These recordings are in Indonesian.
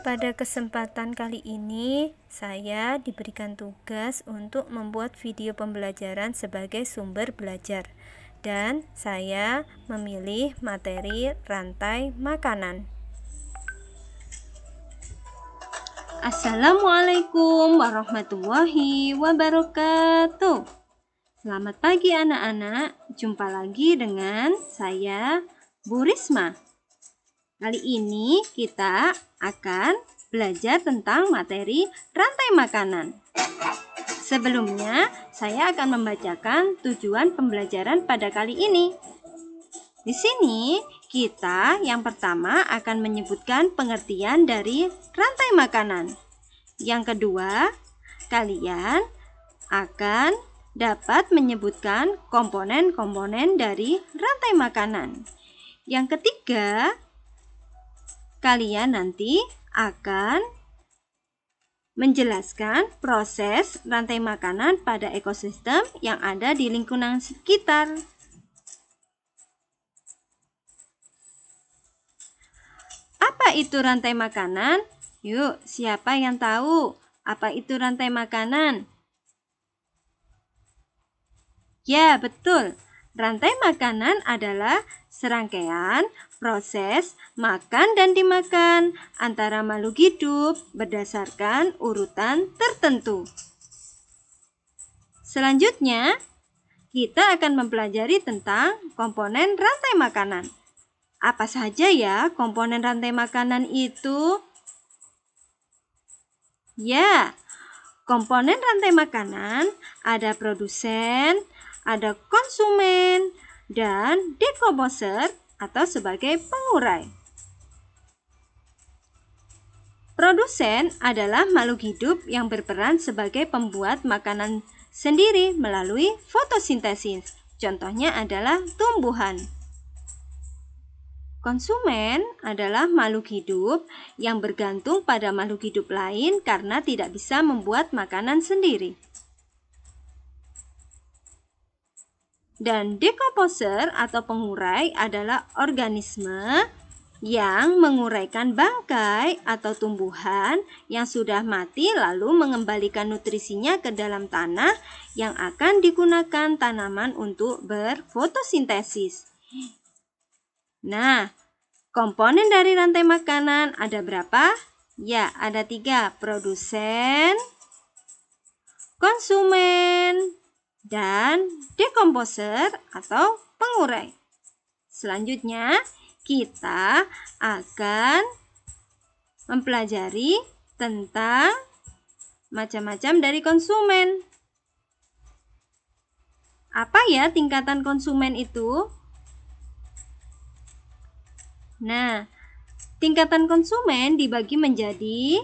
Pada kesempatan kali ini, saya diberikan tugas untuk membuat video pembelajaran sebagai sumber belajar, dan saya memilih materi rantai makanan. Assalamualaikum warahmatullahi wabarakatuh. Selamat pagi anak-anak, jumpa lagi dengan saya, Bu Risma. Kali ini kita akan belajar tentang materi rantai makanan. Sebelumnya, saya akan membacakan tujuan pembelajaran pada kali ini. Di sini, kita yang pertama akan menyebutkan pengertian dari rantai makanan. Yang kedua, kalian akan dapat menyebutkan komponen-komponen dari rantai makanan. Yang ketiga, kalian nanti akan menjelaskan proses rantai makanan pada ekosistem yang ada di lingkungan sekitar. Apa itu rantai makanan? Yuk, siapa yang tahu apa itu rantai makanan? Ya, betul. Rantai makanan adalah serangkaian proses makan dan dimakan antara makhluk hidup berdasarkan urutan tertentu. Selanjutnya, kita akan mempelajari tentang komponen rantai makanan. Apa saja ya komponen rantai makanan itu? Ya, komponen rantai makanan ada produsen, ada konsumen, dan dekomposer atau sebagai pengurai. Produsen adalah makhluk hidup yang berperan sebagai pembuat makanan sendiri melalui fotosintesis. Contohnya adalah tumbuhan. Konsumen adalah makhluk hidup yang bergantung pada makhluk hidup lain karena tidak bisa membuat makanan sendiri. Dan dekomposer atau pengurai adalah organisme yang menguraikan bangkai atau tumbuhan yang sudah mati lalu mengembalikan nutrisinya ke dalam tanah yang akan digunakan tanaman untuk berfotosintesis. Nah, komponen dari rantai makanan ada berapa? Ya, ada 3, produsen, konsumen, dan dekomposer atau pengurai. Selanjutnya, kita akan mempelajari tentang macam-macam dari konsumen. Apa ya tingkatan konsumen itu? Nah, tingkatan konsumen dibagi menjadi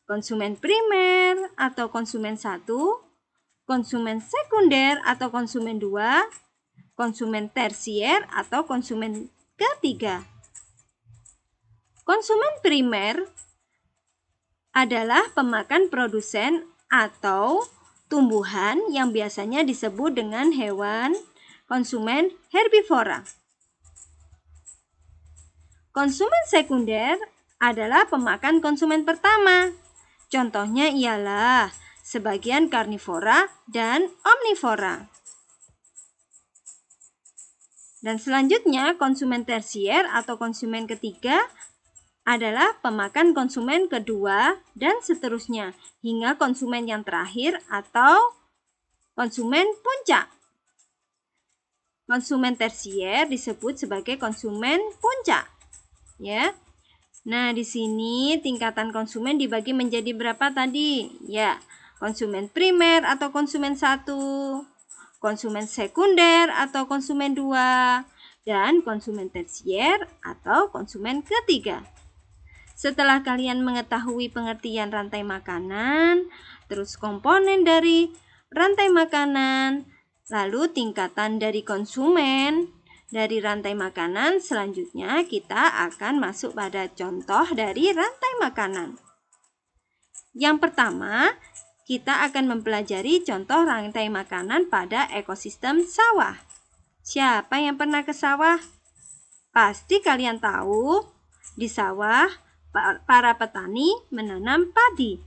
konsumen primer atau konsumen 1, konsumen sekunder atau konsumen 2, konsumen tersier atau konsumen ketiga. Konsumen primer adalah pemakan produsen atau tumbuhan yang biasanya disebut dengan hewan konsumen herbivora. Konsumen sekunder adalah pemakan konsumen pertama. Contohnya ialah sebagian karnivora dan omnivora. Dan selanjutnya konsumen tersier atau konsumen ketiga adalah pemakan konsumen kedua dan seterusnya hingga konsumen yang terakhir atau konsumen puncak. Konsumen tersier disebut sebagai konsumen puncak. Ya. Nah, di sini tingkatan konsumen dibagi menjadi berapa tadi? Ya, konsumen primer atau konsumen 1, konsumen sekunder atau konsumen 2, dan konsumen tersier atau konsumen ketiga. Setelah kalian mengetahui pengertian rantai makanan, terus komponen dari rantai makanan, lalu tingkatan dari konsumen dari rantai makanan, selanjutnya kita akan masuk pada contoh dari rantai makanan. Yang pertama, kita akan mempelajari contoh rantai makanan pada ekosistem sawah. Siapa yang pernah ke sawah? Pasti kalian tahu Di sawah, para petani menanam padi.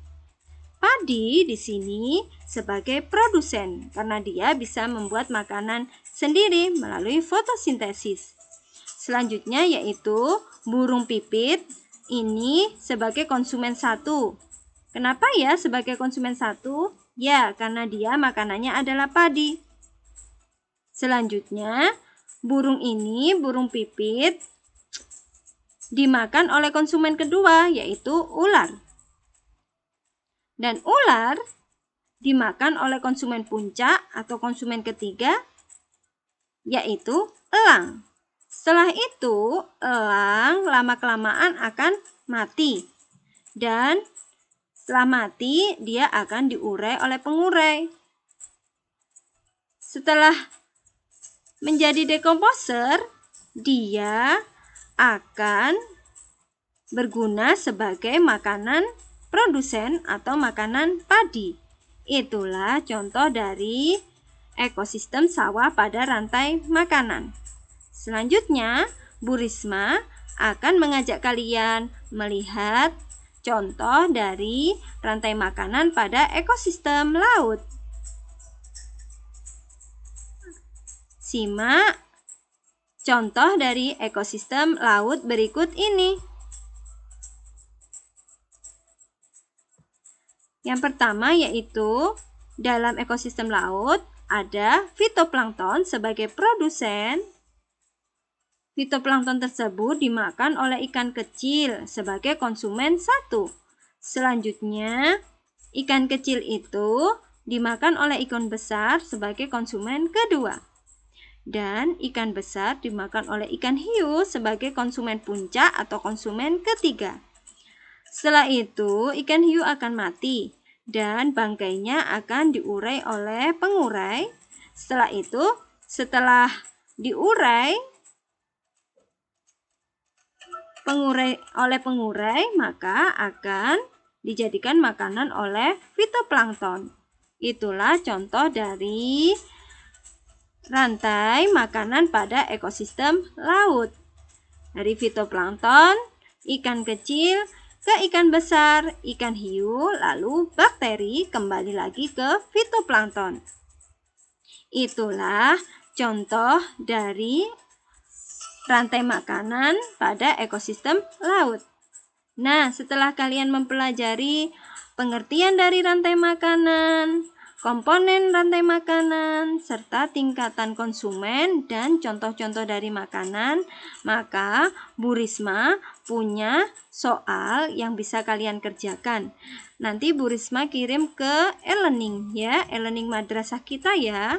Padi di sini sebagai produsen karena dia bisa membuat makanan sendiri melalui fotosintesis. Selanjutnya yaitu burung pipit ini sebagai konsumen satu. Kenapa ya sebagai konsumen satu? Ya, karena dia makanannya adalah padi. Selanjutnya, burung pipit dimakan oleh konsumen kedua yaitu ular. Dan ular dimakan oleh konsumen puncak atau konsumen ketiga yaitu elang. Setelah itu, elang lama-kelamaan akan mati. Dan setelah mati, dia akan diurai oleh pengurai. Setelah menjadi dekomposer, dia akan berguna sebagai makanan produsen atau makanan padi. Itulah contoh dari ekosistem sawah pada rantai makanan. Selanjutnya, Bu Risma akan mengajak kalian melihat contoh dari rantai makanan pada ekosistem laut. Simak contoh dari ekosistem laut berikut ini. Yang pertama yaitu dalam ekosistem laut ada fitoplankton sebagai produsen. Fitoplankton tersebut dimakan oleh ikan kecil sebagai konsumen satu. Selanjutnya, ikan kecil itu dimakan oleh ikan besar sebagai konsumen kedua. Dan ikan besar dimakan oleh ikan hiu sebagai konsumen puncak atau konsumen ketiga. Setelah itu, ikan hiu akan mati dan bangkainya akan diurai oleh pengurai. Setelah itu, setelah diurai oleh pengurai, maka akan dijadikan makanan oleh fitoplankton. Itulah contoh dari rantai makanan pada ekosistem laut. Dari fitoplankton, ikan kecil, ke ikan besar, ikan hiu, lalu bakteri kembali lagi ke fitoplankton. Itulah contoh dari rantai makanan pada ekosistem laut. Nah, setelah kalian mempelajari pengertian dari rantai makanan, komponen rantai makanan, serta tingkatan konsumen dan contoh-contoh dari makanan, maka Bu Risma punya soal yang bisa kalian kerjakan. Nanti Bu Risma kirim ke e-learning ya, e-learning madrasah kita ya.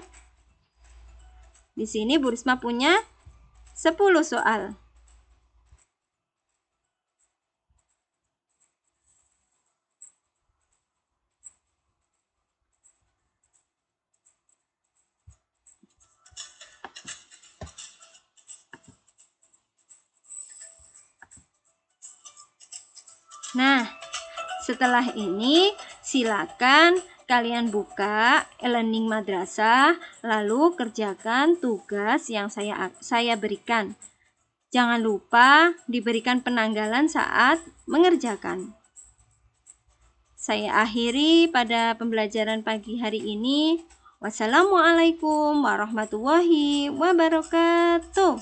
Di sini Bu Risma punya 10 soal. Nah, setelah ini silakan kalian buka e-learning madrasah lalu kerjakan tugas yang saya berikan. Jangan lupa diberikan penanggalan saat mengerjakan. Saya akhiri pada pembelajaran pagi hari ini. Wassalamualaikum warahmatullahi wabarakatuh.